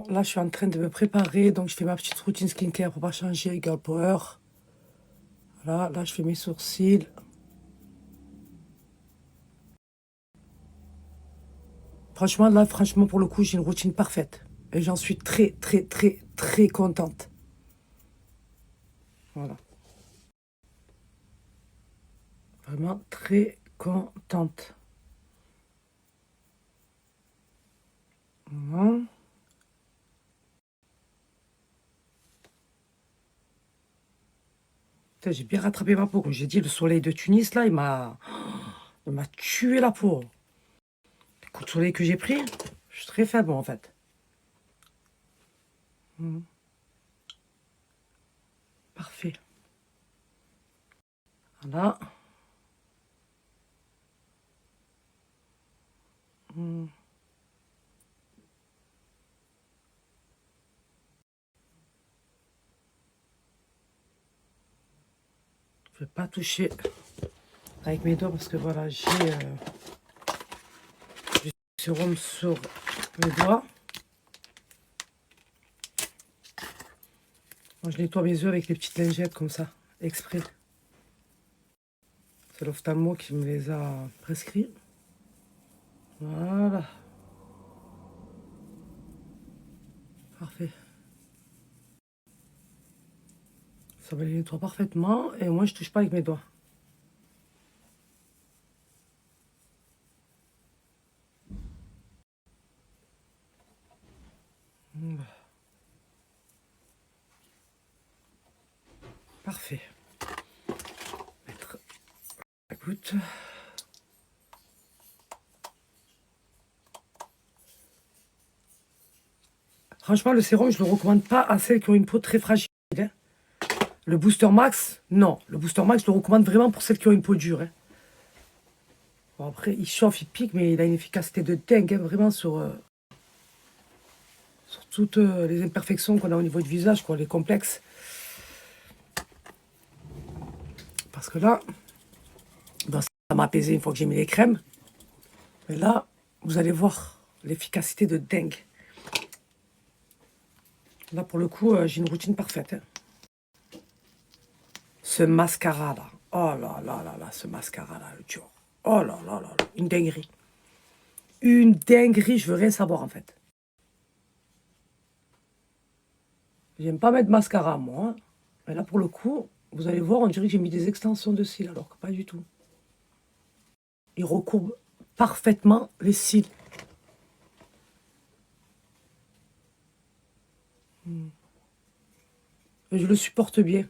Là, je suis en train de me préparer. Donc, je fais ma petite routine skincare pour pas changer. Girl Power. Voilà, là, je fais mes sourcils. Franchement, là, franchement, pour le coup, j'ai une routine parfaite. Et j'en suis très, très, très, très contente. Voilà. Vraiment très contente. Voilà. Putain, j'ai bien rattrapé ma peau. Comme j'ai dit, le soleil de Tunis, là, il m'a tué la peau. Le coup de soleil que j'ai pris, je suis très faible, en fait. Parfait. Voilà. Je ne vais pas toucher avec mes doigts parce que voilà, j'ai du sérum sur mes doigts. Moi, je nettoie mes yeux avec les petites lingettes comme ça, exprès. C'est l'ophtalmo qui me les a prescrits. Voilà. Parfait. Ça va les nettoie parfaitement et moi, je touche pas avec mes doigts. Parfait. Mettre la goutte. Franchement, le sérum, je ne le recommande pas à celles qui ont une peau très fragile. Hein. Le Booster Max, non. Le Booster Max, je le recommande vraiment pour celles qui ont une peau dure. Hein. Bon, après, il chauffe, il pique, mais il a une efficacité de dingue, hein, vraiment sur toutes les imperfections qu'on a au niveau du visage, quoi, les complexes. Parce que là, ben, ça m'a apaisé une fois que j'ai mis les crèmes. Mais là, vous allez voir l'efficacité de dingue. Là, pour le coup, j'ai une routine parfaite. Hein. Ce mascara-là. Oh là là là là, ce mascara-là, le Dior. Oh là là là là, une dinguerie. Une dinguerie, je veux rien savoir, en fait. J'aime pas mettre mascara, moi. Hein. Mais là, pour le coup, vous allez voir, on dirait que j'ai mis des extensions de cils, alors que pas du tout. Il recourbe parfaitement les cils. Et je le supporte bien.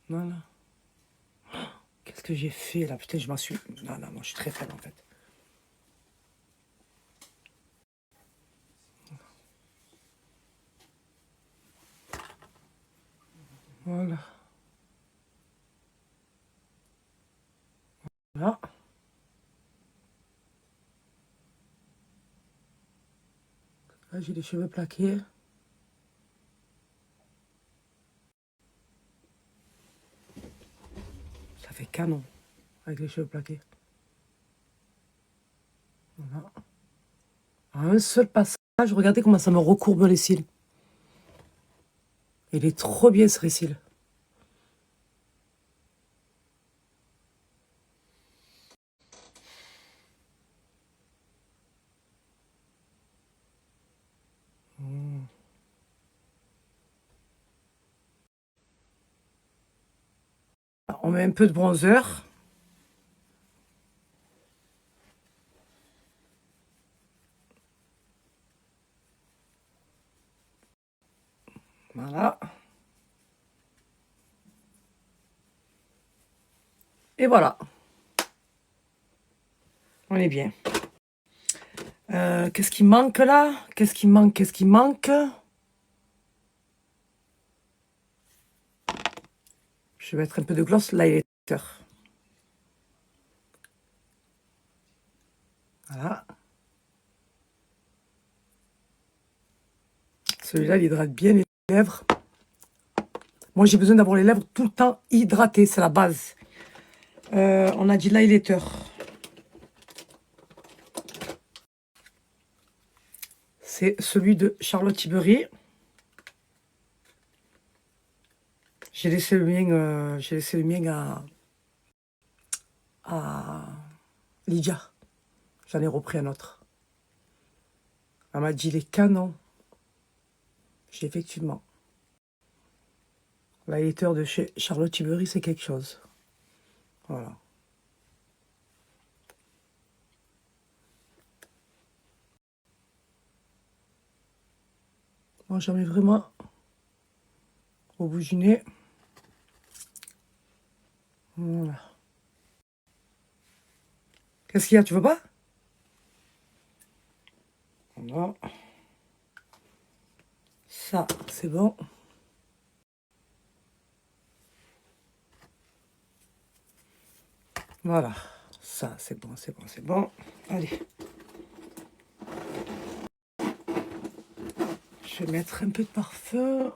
Voilà. Qu'est-ce que j'ai fait là? Putain, je m'en suis... Non, non, moi je suis très faible en fait. Voilà. Là. Là, j'ai les cheveux plaqués. Ça fait canon avec les cheveux plaqués. Voilà. À un seul passage, regardez comment ça me recourbe les cils. Il est trop bien ce récil. On met un peu de bronzer. Voilà. Et voilà. On est bien. Qu'est-ce qui manque là? Qu'est-ce qui manque? Qu'est-ce qui manque? Je vais mettre un peu de gloss highlighter. Voilà. Celui-là, il hydrate bien les lèvres. Moi, j'ai besoin d'avoir les lèvres tout le temps hydratées. C'est la base. On a dit l'highlighter. C'est celui de Charlotte Tilbury. J'ai laissé le mien à Lydia. J'en ai repris un autre. Elle m'a dit les canons. J'ai effectivement. La hater de chez Charlotte Tilbury, c'est quelque chose. Voilà. Moi, j'en mets vraiment au bout du nez. Voilà. Qu'est-ce qu'il y a? Tu veux pas? Voilà. Ça, c'est bon. Voilà. Ça, c'est bon, c'est bon, c'est bon. Allez. Je vais mettre un peu de parfum.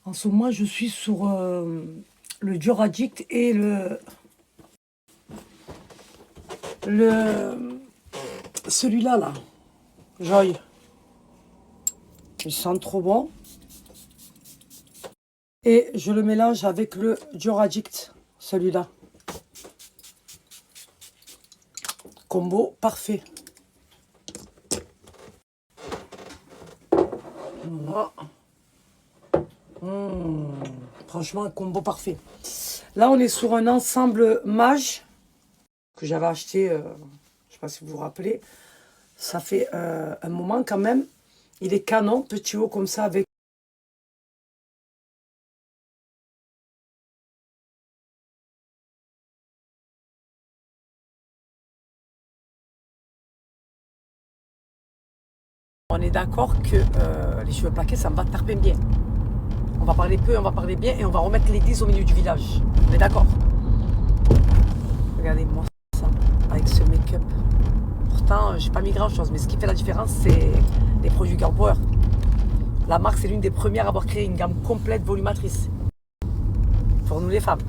En ce moment, je suis sur le Dior Addict et celui-là, là. Joy. Il sent trop bon. Et je le mélange avec le Dior Addict, celui-là. Combo parfait. Voilà. Franchement, un combo parfait. Là, on est sur un ensemble mage que j'avais acheté, je ne sais pas si vous vous rappelez. Ça fait un moment quand même. Il est canon, petit haut comme ça avec... On est d'accord que les cheveux plaqués, ça me va taper bien. On va parler peu, on va parler bien et on va remettre l'église au milieu du village. On est d'accord? Regardez-moi ça, avec ce make-up. Pourtant, j'ai pas mis grand-chose, mais ce qui fait la différence, c'est les produits Girl Power. La marque, c'est l'une des premières à avoir créé une gamme complète volumatrice. Pour nous les femmes.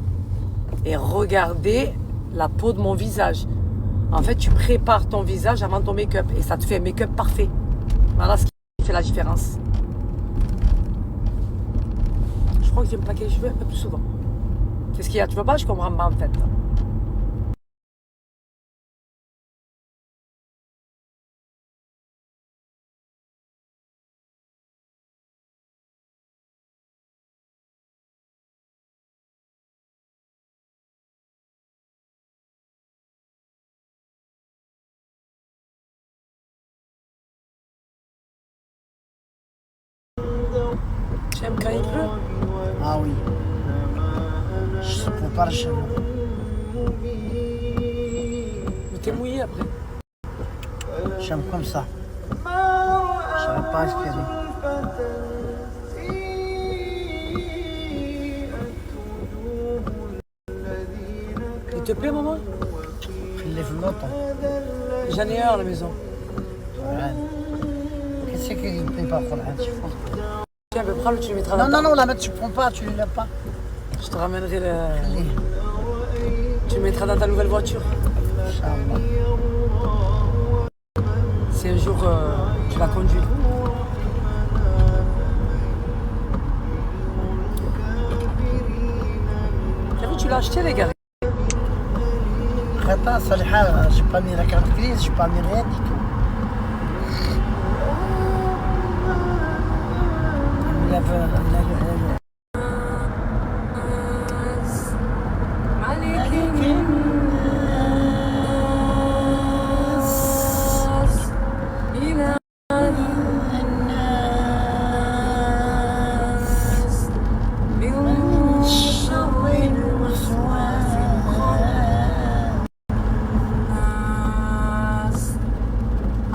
Et regardez la peau de mon visage. En fait, tu prépares ton visage avant ton make-up et ça te fait un make-up parfait. Voilà ce qui fait la différence. Je crois que je vais me plaquer les cheveux un peu plus souvent. Qu'est-ce qu'il y a? Tu vois pas? Je comprends pas en fait. Tu aimes quand il pleut? Ah oui. Je ne peux pas le cheveu. Mais t'es mouillé après. J'aime comme ça. Je n'aurais pas respirer. Il te plaît, maman? Il lève longtemps. J'en ai un à la maison. Ouais. Qu'est-ce qu'il ne plaît pas pour la Tiens, prends-le, tu le mettras Non, dans non, non, la mettre, tu ne prends pas, tu ne lèves pas. Je te ramènerai le... Tu le mettras dans ta nouvelle voiture. Inch'Allah. Si un jour tu la conduis. T'as vu, tu l'as acheté, les gars? Attends, Saliha, j'ai pas mis la carte grise, j'ai pas mis rien du tout. Il lève.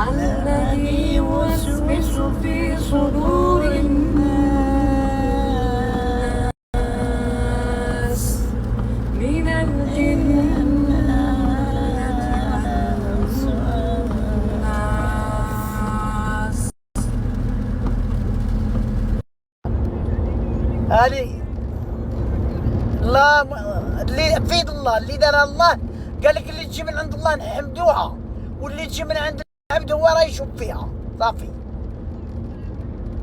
الذي يوسوس في صدور الناس من الجنة والناس. هذه الله اللي في الله اللي دار الله قال لك اللي تجي من عند الله نحمدوها واللي تجي من عند العبد عبده هو راه يشوف فيها صافي.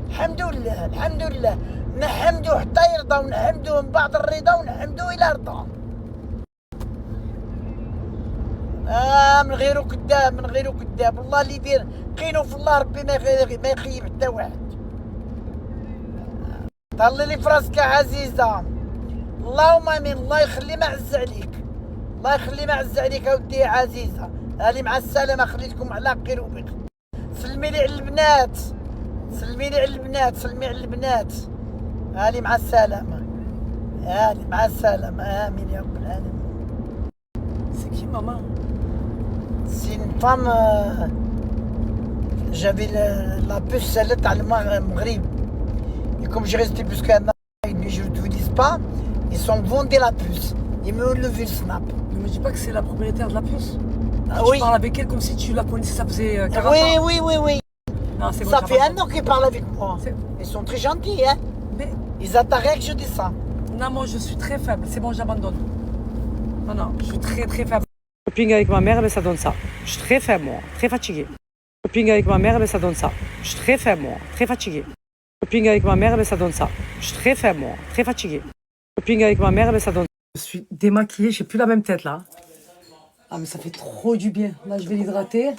الحمد لله الحمد لله، نحمدو حتى يرضى، ونحمدوه من بعد الرضا، ونحمدوه الى رضا. من غيرو كذاب، من غيرو كذاب. والله اللي يدير قينو في الله ربي ما يخيب حتى واحد. طلي لي فراسك يا عزيزة. اللهم امين. الله يخلي ما عز عليك، الله يخلي ما عز عليك اودي يا عزيزة. هاني مع السلامة، خليتكم على خير وبخير. سلمي لي على البنات، سلمي لي على البنات، سلمي على البنات. هاني مع السلامة، هاني مع السلامة. امين يا رب العالمين. C'est qui, maman? C'est une femme. J'avais la puce, celle-là, dans le Maghreb. Et comme j'ai resté plus qu'un an, je ne vous dis pas, ils sont vendus la puce. Ils m'ont levé le snap. Ne me dis pas que c'est la propriétaire de la puce. Ah Tu oui. parles avec elle comme si tu la connaissais, ça faisait 40 Oui, ans. oui, oui, oui. Non, c'est bon, Ça t'as fait pas un an qu'ils parlent avec moi. C'est- Ils sont très gentils, hein. Mais Ils attendent rien que je dis ça. non, moi je suis très faible. C'est bon, j'abandonne. Non, non, je suis très très faible. Coping avec ma mère, mais ça donne ça. Je suis très faible, moi, très fatigué. Coping avec ma mère, mais ça donne ça. Je suis très faible, moi, très fatigué. Coping avec ma mère, mais ça donne ça. Je suis très faible, moi, très fatigué. Coping avec ma mère, mais ça donne. Je suis démaquillée, j'ai plus la même tête là. Ah, mais ça fait trop du bien. Là, je vais l'hydrater.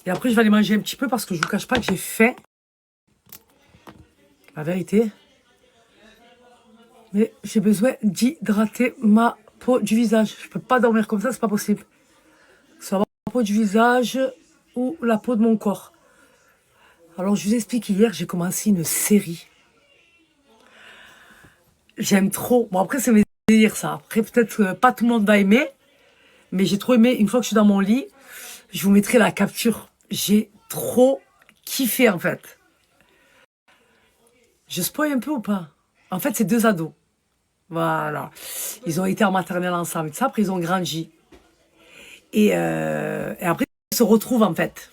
Et après, je vais aller manger un petit peu parce que je vous cache pas que j'ai faim. La vérité. Mais j'ai besoin d'hydrater ma peau du visage. Je peux pas dormir comme ça, c'est pas possible. Que ce soit la peau du visage ou la peau de mon corps. Alors, je vous explique, hier, j'ai commencé une série. J'aime trop. Bon, après, c'est mes délires, ça. Après, peut-être que pas tout le monde va aimer. Mais j'ai trop aimé. Une fois que je suis dans mon lit, je vous mettrai la capture. J'ai trop kiffé, en fait. Je spoil un peu ou pas? En fait, c'est deux ados. Voilà. Ils ont été en maternelle ensemble. Et tout ça, après, ils ont grandi. Et après, ils se retrouvent, en fait.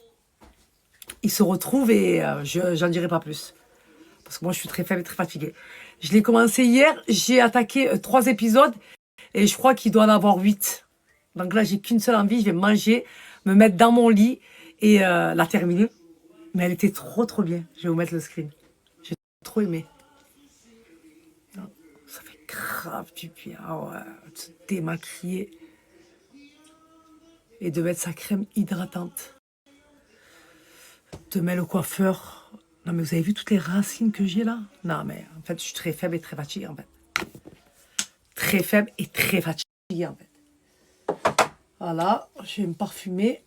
Ils se retrouvent et j'en dirai pas plus. Parce que moi, je suis très faible et très fatiguée. Je l'ai commencé hier. J'ai attaqué 3 épisodes. Et je crois qu'il doit en avoir 8. Donc là, j'ai qu'une seule envie. Je vais manger, me mettre dans mon lit et la terminer. Mais elle était trop bien. Je vais vous mettre le screen. J'ai trop aimé. Ça fait grave du bien. Ah ouais, de se démaquiller. Et de mettre sa crème hydratante. De mettre le coiffeur. Non, mais vous avez vu toutes les racines que j'ai là? Non, mais en fait, je suis très faible et très fatiguée, en fait. Très faible et très fatiguée, en fait. Voilà, je vais me parfumer.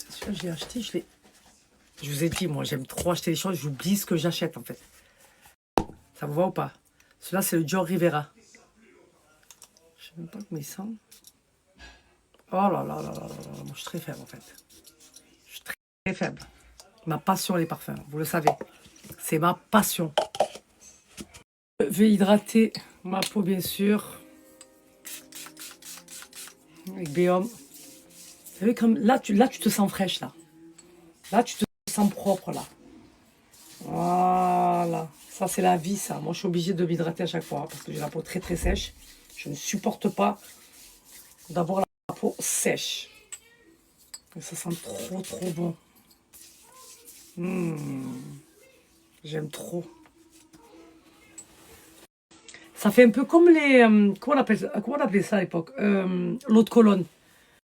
Celui-là, je l'ai acheté, je vous ai dit, moi, j'aime trop acheter les choses. J'oublie ce que j'achète, en fait. Ça vous va ou pas? Celui-là, c'est le Dior Rivera. Je sais même pas comment il sent. Oh là là là là là là. Moi, je suis très faible, en fait. Je suis très faible. Ma passion, les parfums, vous le savez. C'est ma passion. Je vais hydrater ma peau, bien sûr. Avec Béom. Vous savez, comme là, tu te sens fraîche, là. Là, tu te sens propre, là. Voilà. Ça, c'est la vie, ça. Moi, je suis obligée de m'hydrater à chaque fois parce que j'ai la peau très sèche. Je ne supporte pas d'avoir la peau sèche. Et ça sent trop bon. J'aime trop. Ça fait un peu comme les... comment on appelait ça à l'époque? L'eau de Cologne.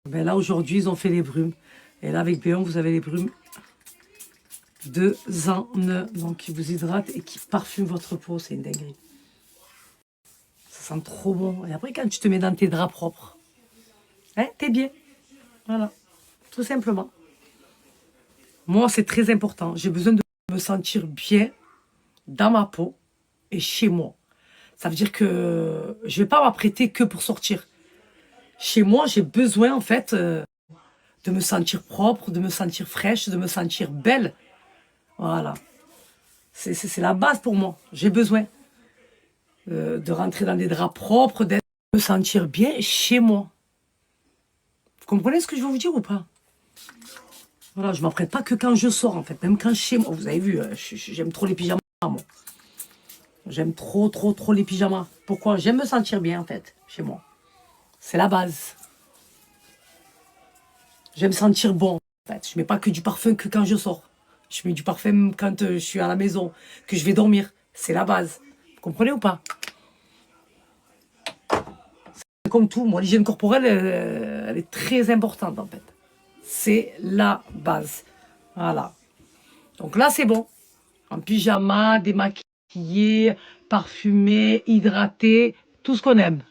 Ben là, aujourd'hui, ils ont fait les brumes. Et là, avec Béon, vous avez les brumes 2 en 1. Donc, qui vous hydrate et qui parfume votre peau. C'est une dinguerie. Ça sent trop bon. Et après, quand tu te mets dans tes draps propres, hein, t'es bien. Voilà. Tout simplement. Moi, c'est très important. J'ai besoin de me sentir bien dans ma peau et chez moi. Ça veut dire que je ne vais pas m'apprêter que pour sortir. Chez moi, j'ai besoin, en fait, de me sentir propre, de me sentir fraîche, de me sentir belle. Voilà. C'est la base pour moi. J'ai besoin de rentrer dans des draps propres, de me sentir bien chez moi. Vous comprenez ce que je veux vous dire ou pas? Voilà, je ne m'apprête pas que quand je sors, en fait. Même quand chez moi. Vous avez vu, j'aime trop les pyjamas, moi. J'aime trop les pyjamas. Pourquoi? J'aime me sentir bien, en fait, chez moi. C'est la base. J'aime sentir bon. En fait, je mets pas que du parfum que quand je sors. Je mets du parfum quand je suis à la maison, que je vais dormir. C'est la base. Vous comprenez ou pas? C'est comme tout. Moi, l'hygiène corporelle, elle est très importante en fait. C'est la base. Voilà. Donc là, c'est bon. En pyjama, démaquillé, parfumé, hydraté, tout ce qu'on aime.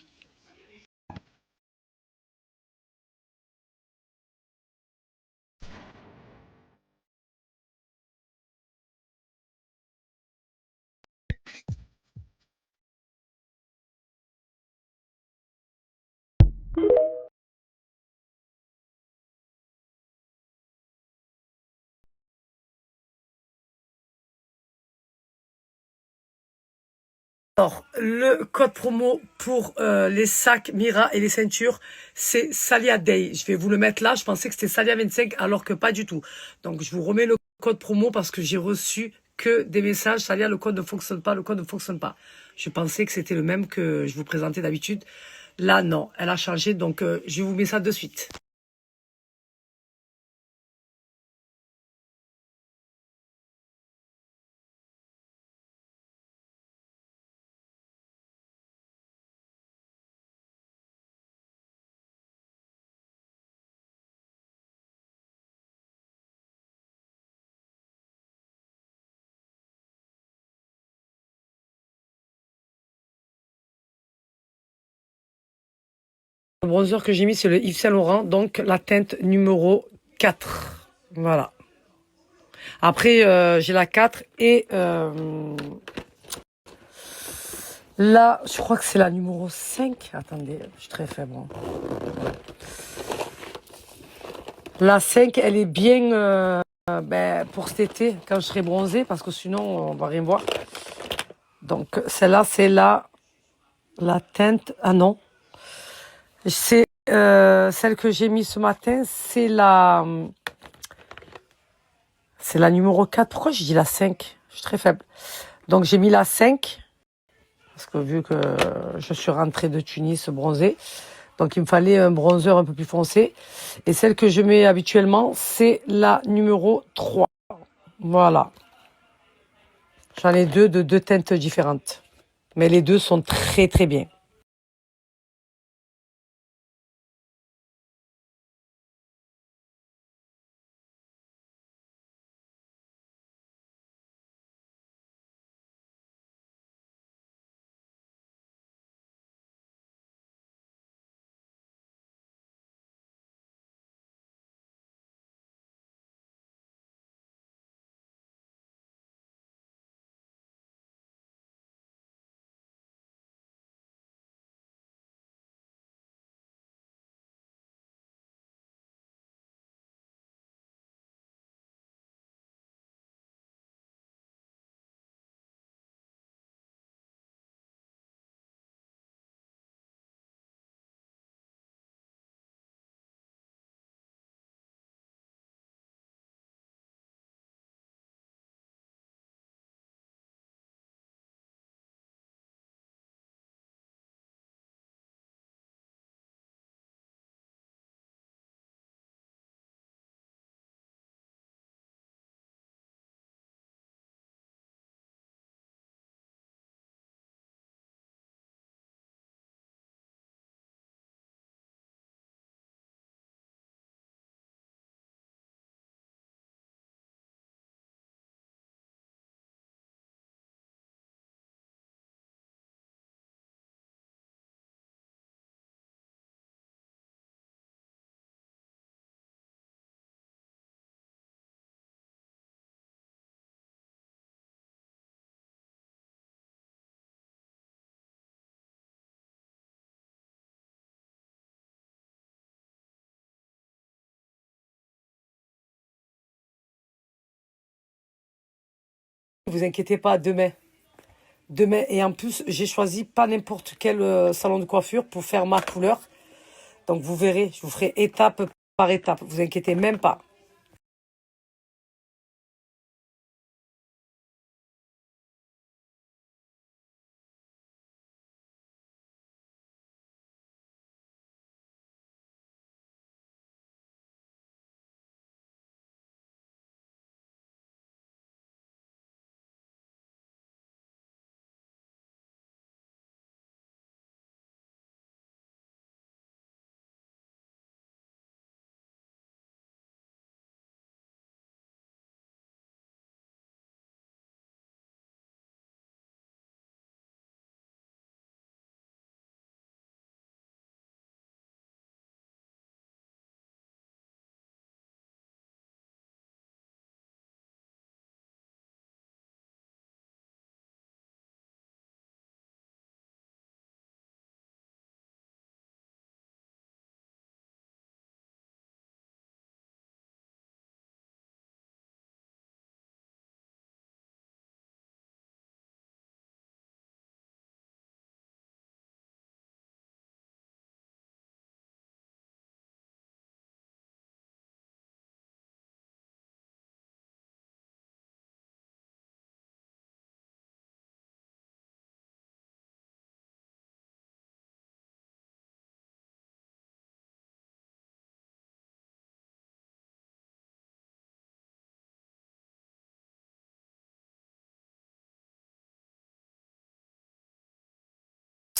Alors, le code promo pour les sacs Mira et les ceintures, c'est Salia Day. Je vais vous le mettre là. Je pensais que c'était Salia 25 alors que pas du tout. Donc, je vous remets le code promo parce que j'ai reçu que des messages. Salia, le code ne fonctionne pas, le code ne fonctionne pas. Je pensais que c'était le même que je vous présentais d'habitude. Là, non, elle a changé. Donc, je vous mets ça de suite. Le bronzer que j'ai mis, c'est le Yves Saint Laurent, donc la teinte numéro 4. Voilà. Après, j'ai la 4 et là, je crois que c'est la numéro 5. Attendez, je suis très faible. Hein. La 5, elle est bien pour cet été, quand je serai bronzée, parce que sinon, on va rien voir. Donc, celle-là, c'est la teinte... Ah non. C'est celle que j'ai mise ce matin, c'est la numéro 4. Pourquoi j'ai dit la 5? Je suis très faible. Donc, j'ai mis la 5, parce que vu que je suis rentrée de Tunis bronzée, donc il me fallait un bronzer un peu plus foncé. Et celle que je mets habituellement, c'est la numéro 3. Voilà. J'en ai deux de deux teintes différentes. Mais les deux sont très très bien. Ne vous inquiétez pas, demain. Demain, et en plus, j'ai choisi pas n'importe quel salon de coiffure pour faire ma couleur. Donc vous verrez, je vous ferai étape par étape. Vous inquiétez même pas.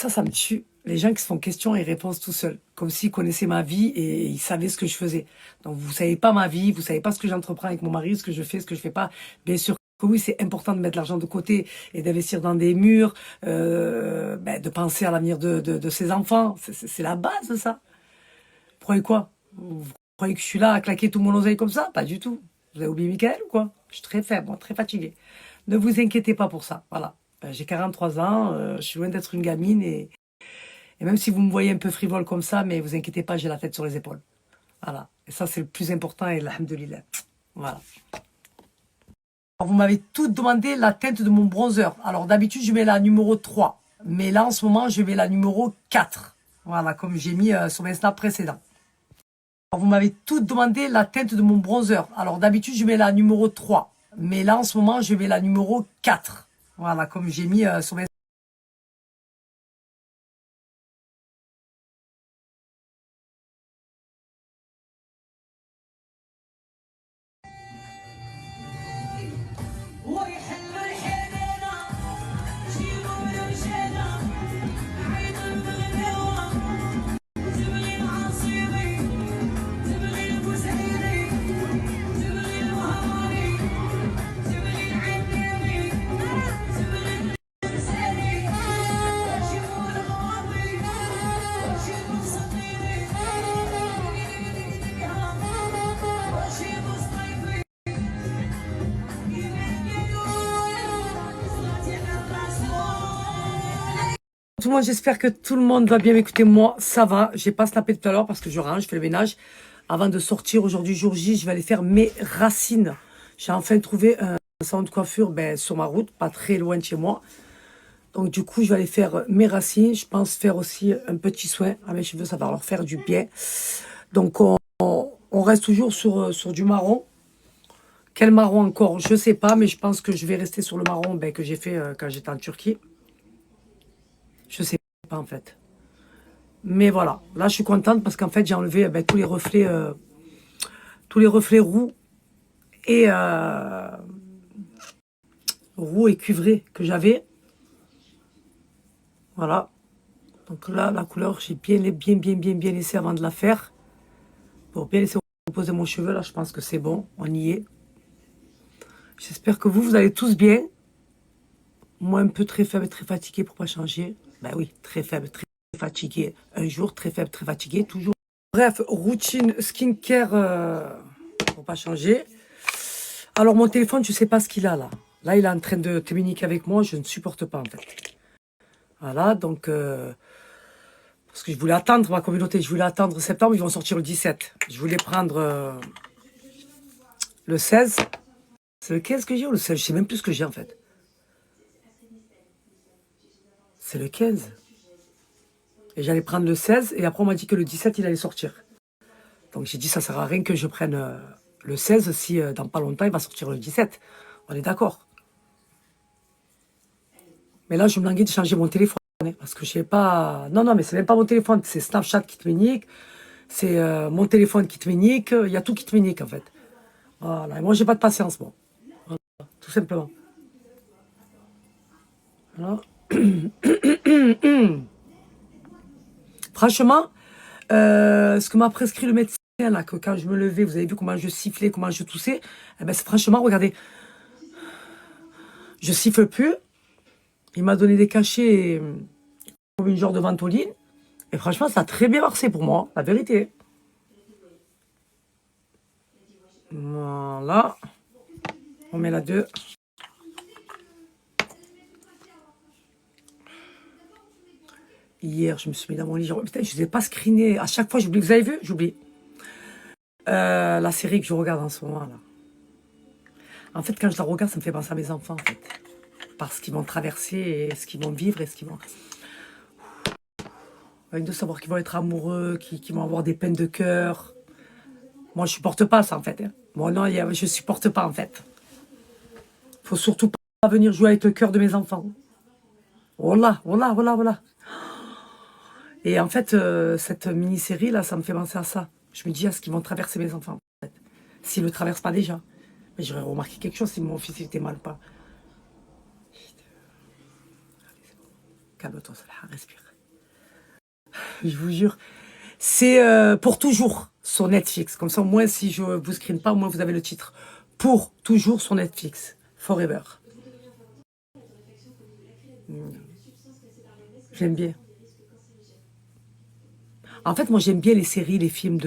ça me tue. Les gens qui se font question et répondent tout seuls. Comme s'ils connaissaient ma vie et ils savaient ce que je faisais. Donc, vous savez pas ma vie, vous savez pas ce que j'entreprends avec mon mari, ce que je fais, ce que je fais pas. Bien sûr que oui, c'est important de mettre l'argent de côté et d'investir dans des murs, de penser à l'avenir de ses enfants. C'est la base, ça. Vous croyez quoi? Vous croyez que je suis là à claquer tout mon oseille comme ça? Pas du tout. Vous avez oublié Mickaël ou quoi? Je suis très faible, moi, très fatiguée. Ne vous inquiétez pas pour ça. Voilà. J'ai 43 ans, je suis loin d'être une gamine et même si vous me voyez un peu frivole comme ça, mais vous inquiétez pas, j'ai la tête sur les épaules. Voilà. Et ça, c'est le plus important et alhamdoulilah. Voilà. Alors, vous m'avez toutes demandé la teinte de mon bronzer. Alors, d'habitude, je mets la numéro 3. Mais là, en ce moment, je mets la numéro 4. Voilà, comme j'ai mis sur mes snaps précédents. Alors, vous m'avez toutes demandé la teinte de mon bronzer. Alors, d'habitude, je mets la numéro 3. Mais là, en ce moment, je mets la numéro 4. Voilà, comme j'ai mis sur mes... Tout le monde, j'espère que tout le monde va bien m'écouter. Moi, ça va. J'ai pas snappé tout à l'heure parce que je range, je fais le ménage. Avant de sortir aujourd'hui, jour J, je vais aller faire mes racines. J'ai enfin trouvé un salon de coiffure sur ma route, pas très loin de chez moi. Donc du coup, je vais aller faire mes racines. Je pense faire aussi un petit soin à mes cheveux, ça va leur faire du bien. Donc on reste toujours sur du marron. Quel marron encore? Je sais pas, mais je pense que je vais rester sur le marron que j'ai fait quand j'étais en Turquie. Je sais pas en fait. Mais voilà, là je suis contente parce qu'en fait j'ai enlevé tous les reflets roux et cuivrés que j'avais. Voilà. Donc là, la couleur, j'ai bien laissé avant de la faire. Pour bien laisser reposer mon cheveu, là je pense que c'est bon, on y est. J'espère que vous allez tous bien. Moi un peu très faible, très fatigué pour pas changer. Ben oui, très faible, très fatigué un jour, très faible, très fatigué toujours. Bref, routine skincare pour pas changer. Alors mon téléphone, je sais pas ce qu'il a là. Là, il est en train de communiquer avec moi, je ne supporte pas en fait. Voilà, donc parce que je voulais attendre ma communauté, je voulais attendre septembre, ils vont sortir le 17. Je voulais prendre le 16. C'est le 15 que j'ai ou le 16? Je sais même plus ce que j'ai en fait. C'est le 15. Et j'allais prendre le 16 et après on m'a dit que le 17 il allait sortir. Donc j'ai dit ça sert à rien que je prenne le 16 si dans pas longtemps il va sortir le 17. On est d'accord. Mais là je me languis de changer mon téléphone. Parce que je sais pas... Non, mais c'est même pas mon téléphone. C'est Snapchat qui te ménique. C'est mon téléphone qui te ménique. Il y a tout qui te ménique en fait. Voilà. Et moi j'ai pas de patience moi. Voilà. Tout simplement. Voilà. Franchement, ce que m'a prescrit le médecin, là, que quand je me levais, vous avez vu comment je sifflais, comment je toussais, franchement, regardez, je siffle plus. Il m'a donné des cachets comme une genre de ventoline. Et franchement, ça a très bien marché pour moi, la vérité. Voilà. On met la 2. Hier, je me suis mis dans mon lit. Putain, je ne vous ai pas screené. À chaque fois, j'oublie. Vous avez vu? J'oublie. La série que je regarde en ce moment, là. En fait, quand je la regarde, ça me fait penser à mes enfants, en fait. Parce qu'ils vont traverser, et ce qu'ils vont vivre, et ce qu'ils vont... Avec de savoir qu'ils vont être amoureux, qu'ils vont avoir des peines de cœur. Moi, je supporte pas ça, en fait. Hein. Moi, non, je supporte pas, en fait. Faut surtout pas venir jouer avec le cœur de mes enfants. Voilà. Et en fait, cette mini-série, là, ça me fait penser à ça. Je me dis à ce qu'ils vont traverser mes enfants, en fait. S'ils ne le traversent pas déjà. Mais j'aurais remarqué quelque chose si mon fils il était mal ou pas. Calme-toi, Salah, respire. Je vous jure. C'est pour toujours sur Netflix. Comme ça, au moins, si je vous screen pas, au moins vous avez le titre. Pour toujours sur Netflix. Forever. J'aime bien. En fait, moi, j'aime bien les séries, les films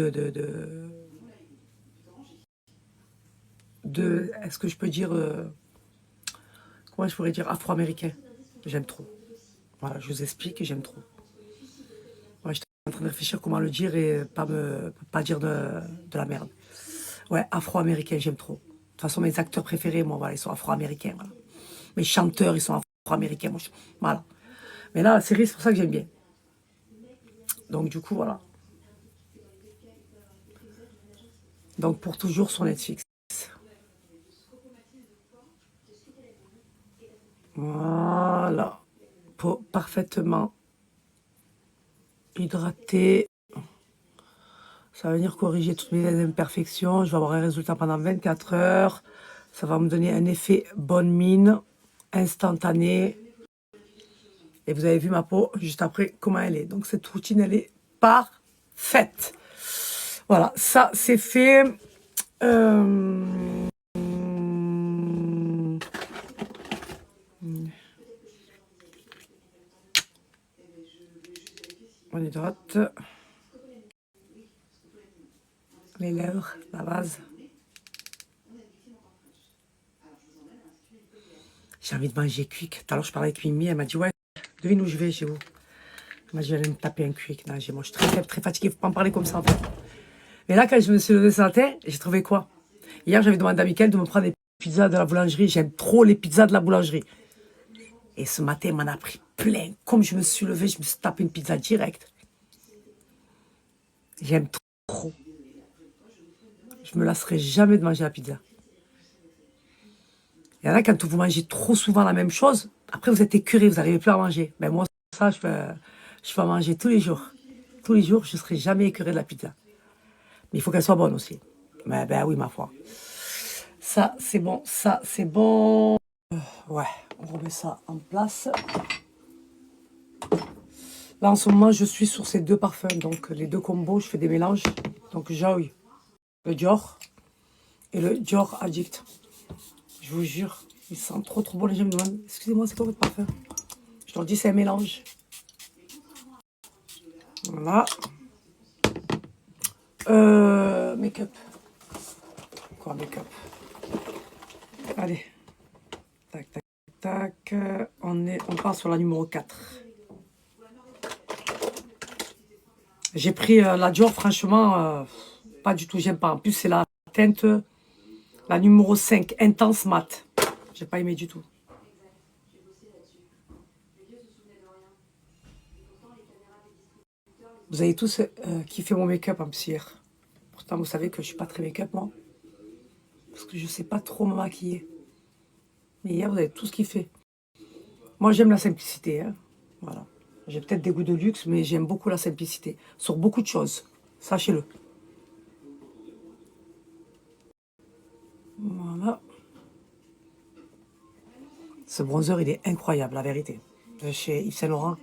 est-ce que je peux dire, comment je pourrais dire, afro-américain. J'aime trop. Voilà, je vous explique, j'aime trop. Ouais, j'étais en train de réfléchir comment le dire et pas dire de la merde. Ouais, afro-américain, j'aime trop. De toute façon, mes acteurs préférés, moi, voilà, ils sont afro-américains. Voilà. Mes chanteurs, ils sont afro-américains. Moi, voilà. Mais là, la série, c'est pour ça que j'aime bien. Donc, du coup, voilà. Donc, pour toujours sur Netflix. Voilà. Peau parfaitement hydratée. Ça va venir corriger toutes mes imperfections. Je vais avoir un résultat pendant 24 heures. Ça va me donner un effet bonne mine, instantané. Et vous avez vu ma peau juste après comment elle est. Donc cette routine, elle est parfaite. Voilà, ça c'est fait. On hydrate. Les lèvres, la base. J'ai envie de manger quick. Tout à l'heure, je parlais avec Mimi, elle m'a dit, ouais, devine où je vais chez vous. Elle m'a dit, j'allais me taper un quick. Non, moi, je suis très faible, très fatiguée, faut pas en parler comme ça, en fait. Mais là, quand je me suis levée ce matin, j'ai trouvé quoi? Hier, j'avais demandé à Mickaël de me prendre des pizzas de la boulangerie. J'aime trop les pizzas de la boulangerie. Et ce matin, il m'en a pris plein. Comme je me suis levée, je me suis tapé une pizza directe. J'aime trop. Je me lasserai jamais de manger la pizza. Il y en a quand vous mangez trop souvent la même chose, après vous êtes écœuré, vous n'arrivez plus à manger. Ben moi, ça, je vais en manger tous les jours. Tous les jours, je ne serai jamais écœuré de la pizza. Mais il faut qu'elle soit bonne aussi. Mais ben oui, ma foi. Ça, c'est bon. Ça, c'est bon. Ouais, on remet ça en place. Là, en ce moment, je suis sur ces deux parfums. Donc, les deux combos, je fais des mélanges. Donc, Joy, le Dior et le Dior Addict. Je vous jure, il sent trop bon. Les gens me demandent, excusez-moi, c'est quoi votre parfum? Je leur dis, c'est un mélange. Voilà. Make-up. Quoi, make-up? Allez. Tac, tac, tac. On part sur la numéro 4. J'ai pris la Dior, franchement, pas du tout, j'aime pas. En plus, c'est la teinte, la numéro 5, Intense Mat. J'ai pas aimé du tout. Vous avez tous kiffé mon make-up en plus hier. Pourtant, vous savez que je suis pas très make-up, moi. Parce que je sais pas trop me maquiller. Mais hier, vous avez tous kiffé. Moi, j'aime la simplicité. Hein. Voilà. J'ai peut-être des goûts de luxe, mais j'aime beaucoup la simplicité. Sur beaucoup de choses. Sachez-le. Voilà. Ce bronzer, il est incroyable, la vérité. De chez Yves Saint Laurent.